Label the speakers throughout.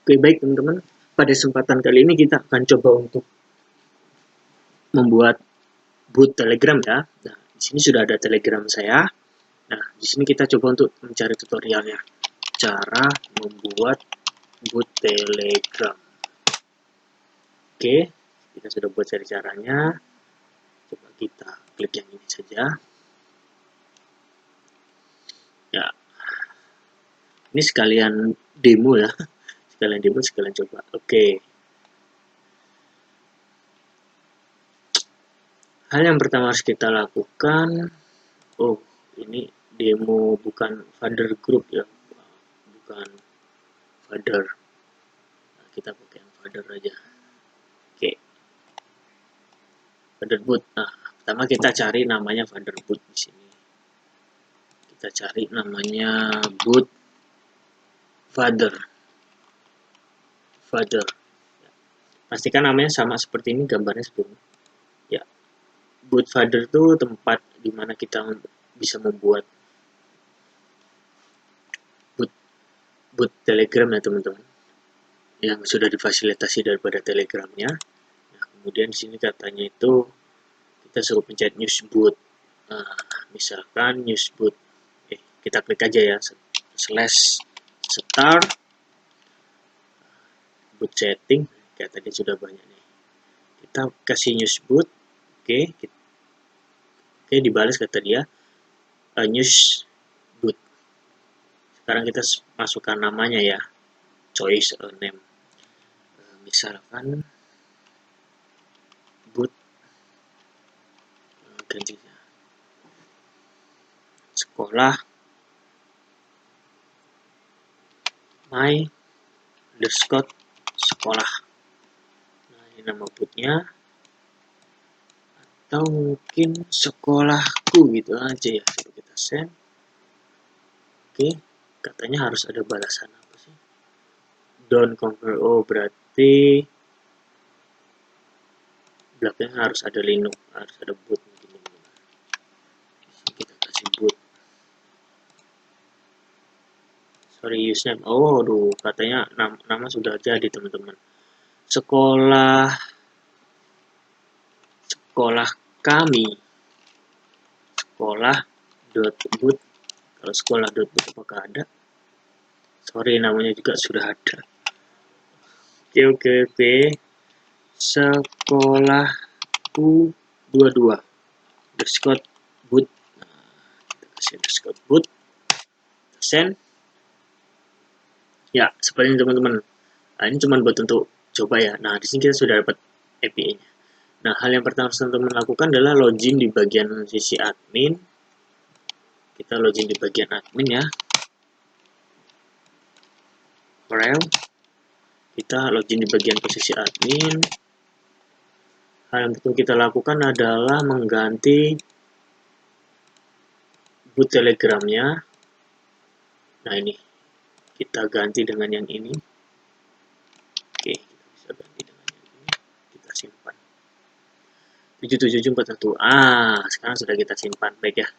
Speaker 1: Oke, baik teman-teman. Pada kesempatan kali ini kita akan coba untuk membuat boot Telegram ya. Nah, di sini sudah ada Telegram saya. Nah, di sini kita coba untuk mencari tutorialnya. Cara membuat boot Telegram. Oke, kita sudah buat cari caranya. Coba kita klik yang ini saja. Ya, ini sekalian demo ya. Sekalian demo, sekalian coba. Oke. Hal yang pertama harus kita lakukan, oh ini demo bukan Father Group ya, bukan Father. Nah, kita pakai yang Father aja. Oke, Father Boot. Nah, pertama kita cari namanya Father Boot di sini. Kita cari namanya Boot Father. Father. Pastikan namanya sama seperti ini gambarnya sebelumnya. Ya, Boot Father itu tempat dimana kita bisa membuat boot Telegram ya teman-teman, yang sudah difasilitasi daripada Telegramnya. Nah, kemudian di sini katanya itu kita suruh pencet newsboot. Nah, misalkan newsboot, kita klik aja ya, slash start boot setting. Kayak tadi sudah banyak nih. Kita kasih newsboot, oke, dibalas kata dia newsboot. Sekarang kita masukkan namanya ya, choice a name. Misalkan boot, gantinya sekolah my underscore sekolah. Nah, ini nama bootnya, atau mungkin sekolahku gitu aja ya. Coba kita send. Oke, katanya harus ada balasan apa sih? Don't confirm. Oh, berarti belakangnya harus ada Linux, harus ada boot mungkin. Kita kasih boot. Sorry, username. Oh, aduh, katanya nama sudah jadi teman-teman. Sekolah kami. Sekolah.boot. Kalau sekolah.boot apakah ada? Sorry, namanya juga sudah ada. Oke. Sekolahku 22 underscore boot. Nah, kita kasih underscore boot. Send. Ya, seperti ini teman-teman. Nah, ini cuma buat untuk coba ya. Nah, di sini kita sudah dapat API-nya. Nah, hal yang pertama teman-teman lakukan adalah login di bagian sisi admin. Kita login di bagian admin ya. Rel. Kita login di bagian posisi admin. Hal yang perlu kita lakukan adalah mengganti boot Telegramnya. Nah, ini kita ganti dengan yang ini. Oke, kita bisa ganti dengan yang ini. Kita simpan. 77741. Sekarang sudah kita simpan. Baik ya.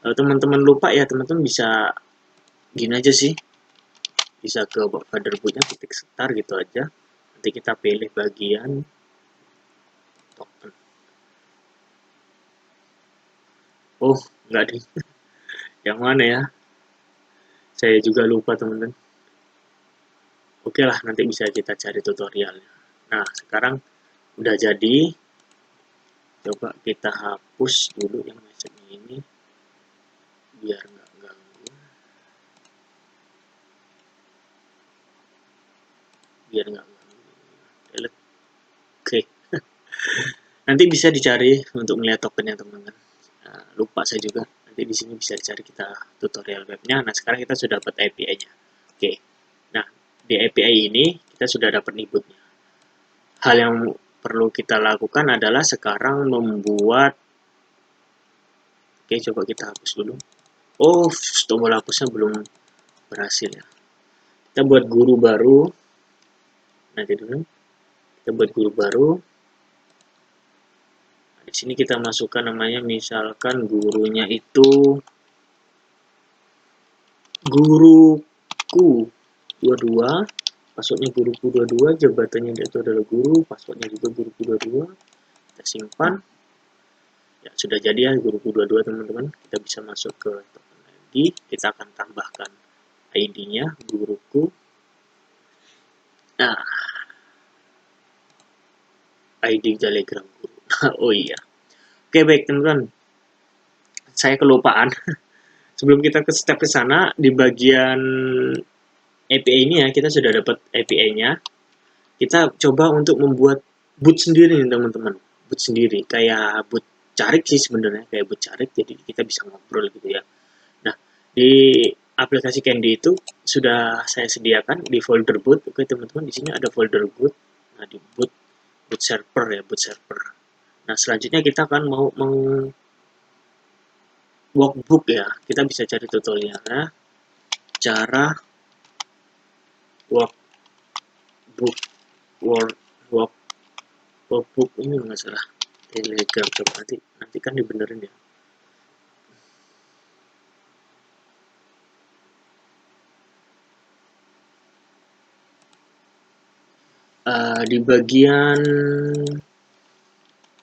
Speaker 1: Kalau teman-teman lupa ya, teman-teman bisa gini aja sih. Bisa ke Father Bootnya, titik start gitu aja. Nanti kita pilih bagian token. Oh, enggak deh. Yang mana ya? Saya juga lupa teman-teman. Oke lah, nanti bisa kita cari tutorialnya. Nah, sekarang udah jadi. Coba kita hapus dulu yang message ini biar nggak ganggu. Delete. Oke. Nanti bisa dicari untuk melihat tokennya teman-teman. Lupa saya juga. Nanti di sini bisa dicari kita tutorial webnya. Nah, sekarang kita sudah dapat API-nya. Oke. Nah, di API ini kita sudah dapat inputnya. Hal yang perlu kita lakukan adalah sekarang membuat. Oke, coba kita hapus dulu. Oh, tombol hapusnya belum berhasil ya. Kita buat guru baru. Nanti dulu. Kita buat guru baru. Di sini kita masukkan namanya, misalkan gurunya itu guruku 22 passwordnya guruku 22, jabatannya itu adalah guru, passwordnya juga guruku 22. Kita simpan. Ya, sudah jadi ya guruku 22 teman-teman. Kita bisa masuk ke token lagi. Kita akan tambahkan ID-nya guruku. Nah, ID Telegram guru. Oh iya. Oke, baik teman-teman. Saya kelupaan. Sebelum kita ke step ke sana, di bagian API ini ya, kita sudah dapat API-nya. Kita coba untuk membuat boot sendiri nih teman-teman. Boot sendiri, kayak boot Carik sih sebenarnya, kayak boot Carik, jadi kita bisa ngobrol gitu ya. Nah, di aplikasi Candy itu sudah saya sediakan di folder boot. Oke teman-teman, di sini ada folder boot. Nah, di boot server ya, boot server. Nah, selanjutnya kita akan mau workbook ya. Kita bisa cari tutorialnya. Cara workbook workbook ini nggak salah. Telegram coba nanti kan dibenerin ya. Di bagian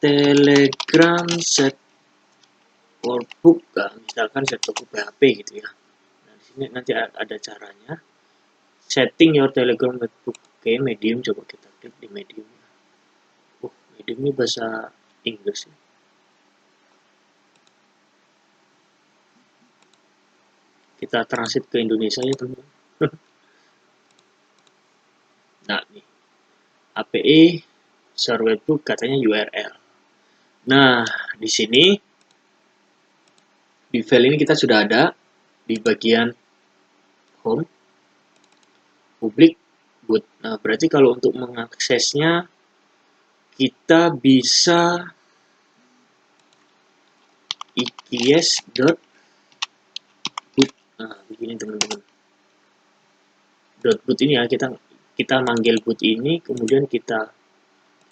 Speaker 1: Telegram set workbook, misalkan set workbook PHP gitu ya. Nah, di sini nanti ada caranya. Setting your Telegram workbook. Oke, Medium, coba kita klik di Medium. Medium ini bahasa Inggris ya. Kita transit ke Indonesia ya teman-teman. Nah, nih. API share webbook katanya URL. Nah, di sini di file ini kita sudah ada di bagian home publik boot. Nah, berarti kalau untuk mengaksesnya kita bisa iks.boot. Nah, begini teman-teman. .boot ini ya, kita manggil boot ini, kemudian kita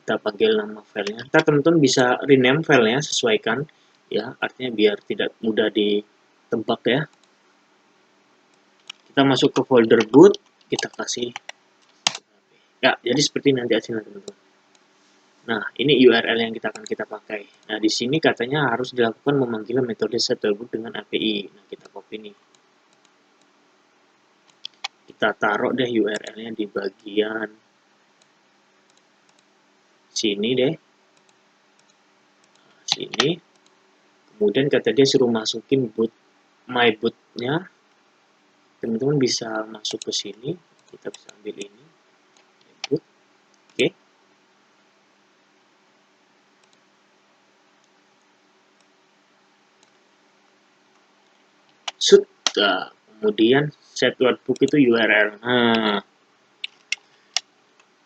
Speaker 1: panggil nama filenya. Kita teman-teman bisa rename filenya, sesuaikan ya, artinya biar tidak mudah ditebak ya. Kita masuk ke folder boot, kita kasih ya, jadi seperti nanti hasilnya teman-teman. Nah, ini URL yang kita akan pakai. Nah, di sini katanya harus dilakukan memanggil metode set webbook dengan API. Nah, kita copy nih. Kita taruh deh URL-nya di bagian sini deh. Sini. Kemudian kata dia suruh masukin boot my boot-nya. Teman-teman bisa masuk ke sini. Kita bisa ambil ini. Boot. Oke. Sudah. Kemudian set webbook itu URL. Nah,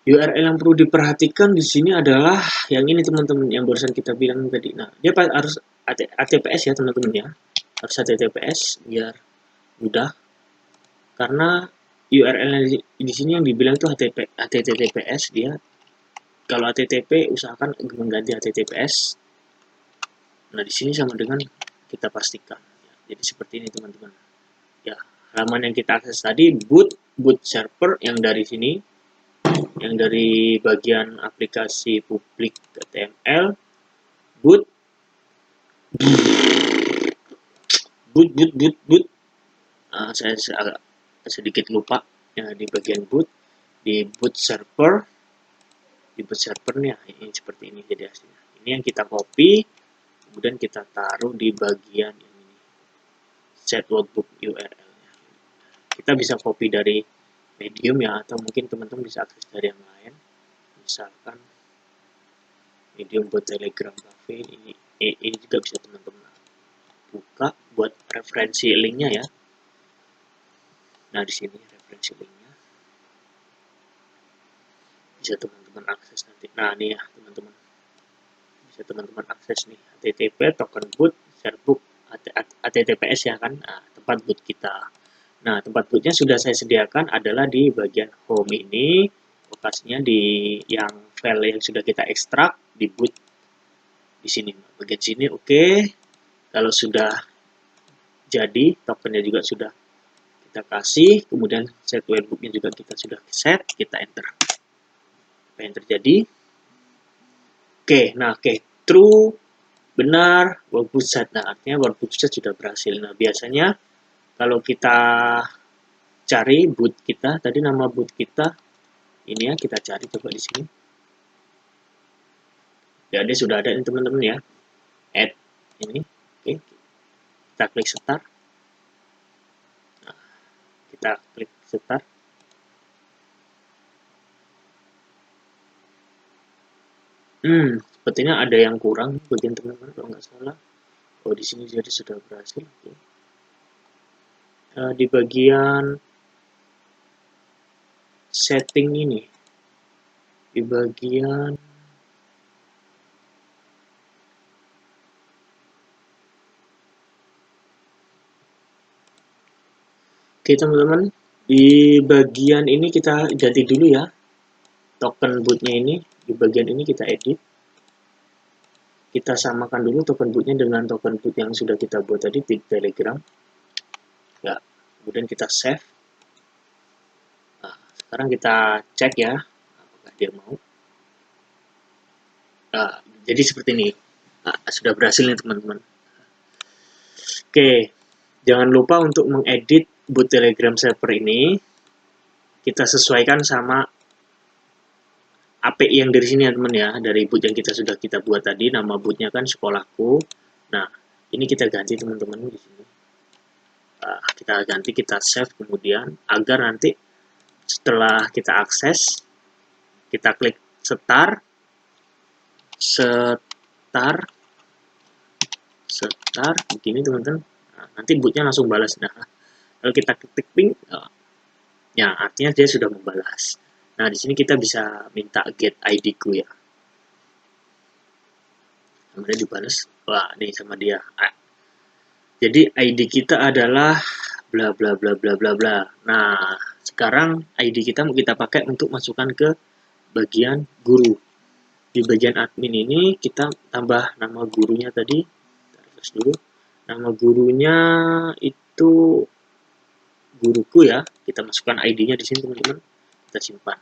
Speaker 1: URL yang perlu diperhatikan di sini adalah yang ini teman-teman, yang barusan kita bilang tadi. Nah, dia harus HTTPS ya teman-teman ya. Harus HTTPS biar mudah. Karena URL di sini yang dibilang itu HTTPS, dia kalau HTTP usahakan mengganti HTTPS. Nah, di sini sama dengan kita pastikan. Jadi seperti ini teman-teman. Ya, halaman yang kita akses tadi boot server yang dari sini, yang dari bagian aplikasi publik HTML, boot. Nah, saya agak sedikit lupa ya, di bagian boot, di boot servernya ini seperti ini jadi hasilnya. Ini yang kita copy, kemudian kita taruh di bagian ini, set workbook URL-nya. Kita bisa copy dari Medium ya, atau mungkin teman-teman bisa akses dari yang lain. Misalkan Medium buat Telegram Cafe, ini juga bisa teman-teman buka buat referensi linknya ya. Nah, di sini referensi linknya bisa teman-teman akses nanti. Nah, ini ya teman-teman, bisa teman-teman akses nih, HTTP token boot serbook HTTPS ya kan. Nah, tempat boot kita. Nah, tempat bootnya sudah saya sediakan adalah di bagian home ini, lokasinya di yang file yang sudah kita ekstrak di boot di sini. Bagian sini oke. Kalau sudah jadi, tokennya juga sudah Kita kasih, kemudian set webhooknya juga kita sudah set, kita enter. Apa yang terjadi? Oke, true, benar, webhook set. Nah, artinya webhook set sudah berhasil. Nah, biasanya kalau kita cari boot kita, tadi nama boot kita, ini ya, kita cari coba di sini. Ya, dia sudah ada ini teman-teman ya. Add ini, oke. Kita klik start. Nah, kita klik start. Sepertinya ada yang kurang bagian teman-teman kalau nggak salah. Oh, di sini jadi sudah berhasil. Oke. Di bagian setting ini, di bagian oke teman-teman, di bagian ini kita ganti dulu ya token bootnya ini. Di bagian ini kita edit, kita samakan dulu token bootnya dengan token boot yang sudah kita buat tadi di Telegram ya. Kemudian kita save. Nah, sekarang kita cek ya apakah dia mau. Nah, jadi seperti ini. Nah, sudah berhasil nih teman-teman. Oke, jangan lupa untuk mengedit boot Telegram server ini. Kita sesuaikan sama API yang dari sini ya teman ya, dari boot yang sudah kita buat tadi. Nama bootnya kan sekolahku. Nah, ini kita ganti teman-teman di sini. Kita ganti, kita save kemudian agar nanti setelah kita akses, kita klik start, begini teman-teman. Nah, nanti bootnya langsung balas. Nah, kalau kita klik ping, ya artinya dia sudah membalas. Nah, di sini kita bisa minta get ID ku ya. Kemudian dibalas, wah nih sama dia. Jadi ID kita adalah bla bla bla bla bla bla. Nah, sekarang ID kita mau kita pakai untuk masukkan ke bagian guru. Di bagian admin ini kita tambah nama gurunya tadi. Terus dulu. Nama gurunya itu guruku ya. Kita masukkan ID-nya di sini teman-teman. Kita simpan.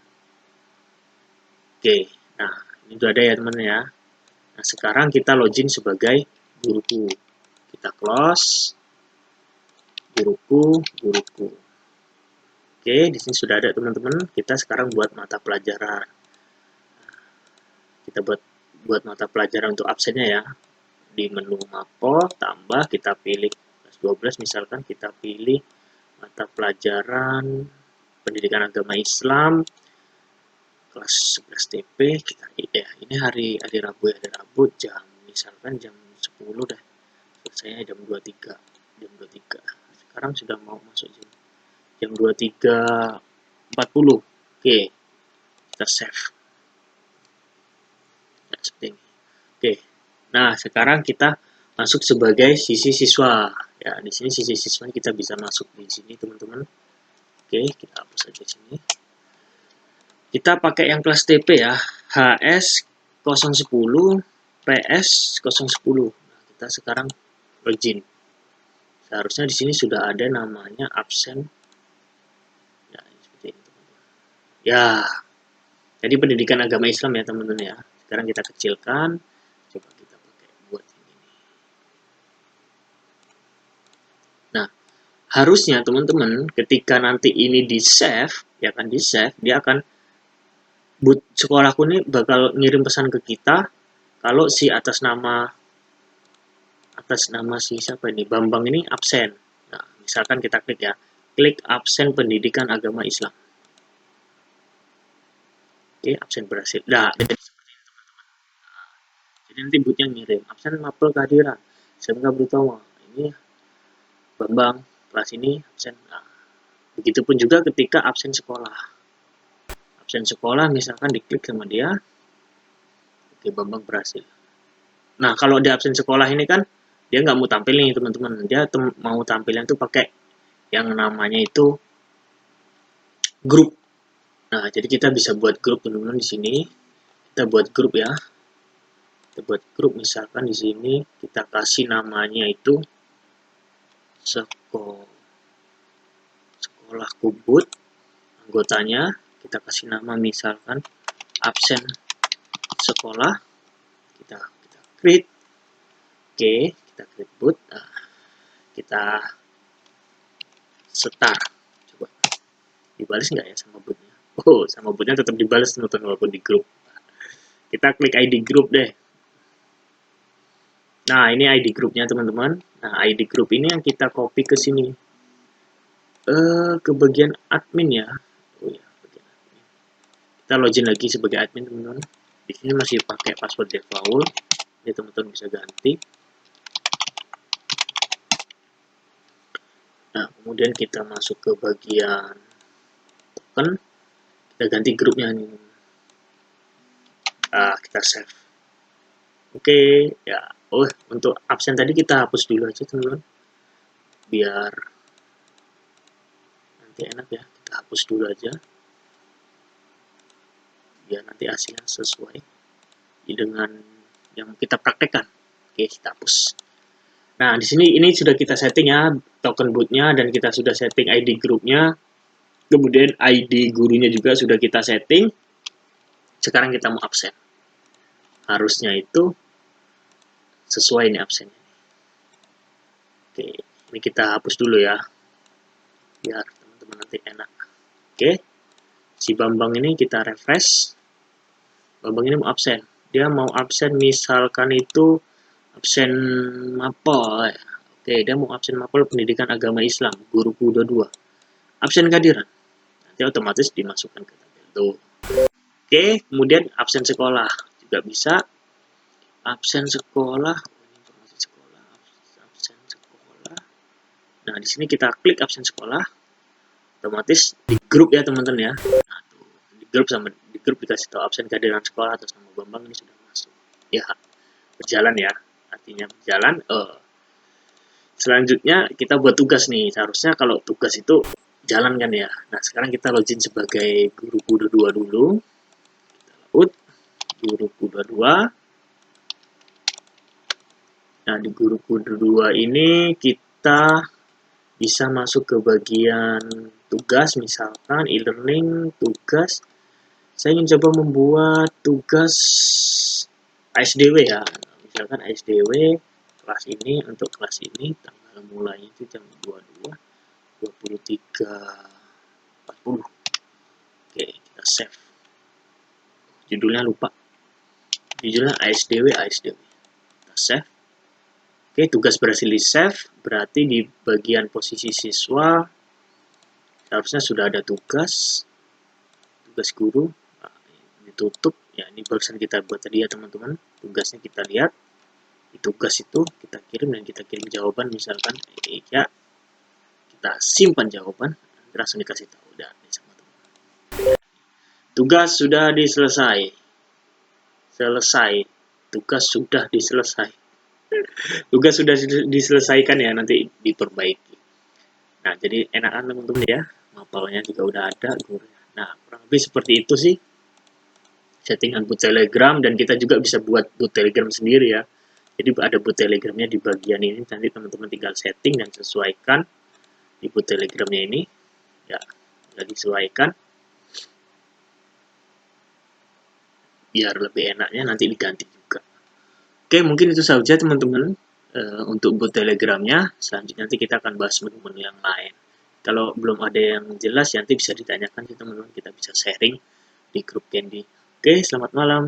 Speaker 1: Oke. Nah, ini sudah ada ya teman-teman ya. Nah, sekarang kita login sebagai guruku. Kita close. Guruku. Oke, di sini sudah ada teman-teman. Kita sekarang buat mata pelajaran. Kita buat mata pelajaran untuk absennya ya. Di menu mapel, tambah, kita pilih kelas 12 misalkan, kita pilih mata pelajaran pendidikan agama Islam kelas 11 TP. Kita ini hari Rabu ya, hari Rabu jam misalkan jam 10 dah. Selesainya jam 23. Sekarang sudah mau masuk jam 23.40. Oke. Kita save. Nah, seperti ini. Oke. Nah, sekarang kita masuk sebagai sisi siswa. Ya, di sini sisi siswa kita bisa masuk di sini, teman-teman. Oke, kita hapus saja sini. Kita pakai yang kelas TP ya, HS 010, PS 010. Nah, kita sekarang login. Seharusnya di sini sudah ada namanya absen. Ya, seperti ini. Ya, jadi pendidikan agama Islam ya, teman-teman ya. Sekarang kita kecilkan. Coba kita pakai buat ini. Nah, harusnya teman-teman ketika nanti ini di save, ya kan di save, dia akan boot sekolahku ini bakal ngirim pesan ke kita kalau si atas nama si siapa ini Bambang ini absen. Nah, misalkan kita klik ya, klik absen pendidikan agama Islam. Oke, absen berhasil. Nah, jadi seperti itu teman-teman. Nah, jadi nanti bootnya ngirim absen mapel kehadiran. Saya beritahu ini Bambang kelas ini absen. Nah, begitupun juga ketika absen sekolah. Absen sekolah misalkan diklik sama dia. Oke, Bambang berhasil. Nah, kalau di absen sekolah ini kan dia nggak mau tampil nih teman-teman. Dia mau tampilnya tuh pakai yang namanya itu grup. Nah, jadi kita bisa buat grup teman-teman di sini. Kita buat grup ya. Kita buat grup misalkan di sini kita kasih namanya itu sekolah boot, anggotanya kita kasih nama misalkan absen sekolah, kita create. Oke, kita create boot, kita start, coba dibalas nggak ya sama bootnya? Oh, sama bootnya tetap dibalas teman-teman walaupun di grup. Kita klik ID group deh. Nah, ini ID grupnya teman-teman. Nah, ID group ini yang kita copy ke sini. Ke bagian admin ya. Oh ya, bagian admin. Kita login lagi sebagai admin teman-teman. Di sini masih pakai password default. Ini teman-teman bisa ganti. Nah, kemudian kita masuk ke bagian token. Kita ganti grupnya nih. Kita save. Oke, ya. Oh, untuk absen tadi kita hapus dulu aja teman-teman. Biar nanti enak ya, kita hapus dulu aja. Biar nanti hasilnya sesuai dengan yang kita praktekkan. Oke, kita hapus. Nah, di sini ini sudah kita setting ya token bootnya, dan kita sudah setting ID grupnya. Kemudian ID gurunya juga sudah kita setting. Sekarang kita mau absen. Harusnya itu sesuai nih absennya. Oke, ini kita hapus dulu ya. Biar teman-teman nanti enak. Oke. Si Bambang ini kita refresh. Bambang ini mau absen. Dia mau absen misalkan itu absen mapel. Oke, dia mau absen mapel pendidikan agama Islam, guru kuda 2. Absen kehadiran. Nanti otomatis dimasukkan ke tabel tuh. Oke, kemudian absen sekolah juga bisa. Absen sekolah, informasi sekolah, absen sekolah. Nah, di sini kita klik absen sekolah. Otomatis di grup ya teman-teman ya. Nah, tuh, di grup dikasih tahu absen kehadiran sekolah atas nama Bambang ini sudah masuk. Ya, berjalan ya. Artinya berjalan. Selanjutnya kita buat tugas nih. Seharusnya kalau tugas itu jalan kan ya. Nah, sekarang kita login sebagai guru kuda 2 dulu. Kita laut guru kuda 2. Nah, di guru kuda 2 ini kita bisa masuk ke bagian tugas, misalkan e-learning, tugas. Saya ingin coba membuat tugas ASDW ya. Misalkan ASDW kelas ini, untuk kelas ini tanggal mulai itu jam 22, 23, 40. Oke, kita save. Judulnya lupa. Judulnya ASDW. Kita save. Oke, tugas berhasil di-save, berarti di bagian posisi siswa seharusnya sudah ada tugas guru. Nah, ditutup, ya ini barusan kita buat tadi ya teman-teman. Tugasnya kita lihat, di tugas itu kita kirim, dan kita kirim jawaban misalkan, ya kita simpan jawaban, langsung dikasih tahu, udah sama teman-teman. Tugas sudah tugas sudah diselesaikan ya, nanti diperbaiki. Nah, jadi enakan teman-teman ya, mapelnya juga udah ada gurunya. Nah, kurang lebih seperti itu sih settingan boot Telegram, dan kita juga bisa buat boot Telegram sendiri ya. Jadi ada boot Telegramnya di bagian ini, nanti teman-teman tinggal setting dan sesuaikan di boot Telegramnya ini ya, tinggal disesuaikan biar lebih enaknya nanti diganti juga. Oke, mungkin itu saja teman-teman untuk boot Telegramnya. Selanjutnya nanti kita akan bahas menu-menu yang lain. Kalau belum ada yang jelas, nanti bisa ditanyakan ke teman-teman, kita bisa sharing di grup Candy. Oke, selamat malam.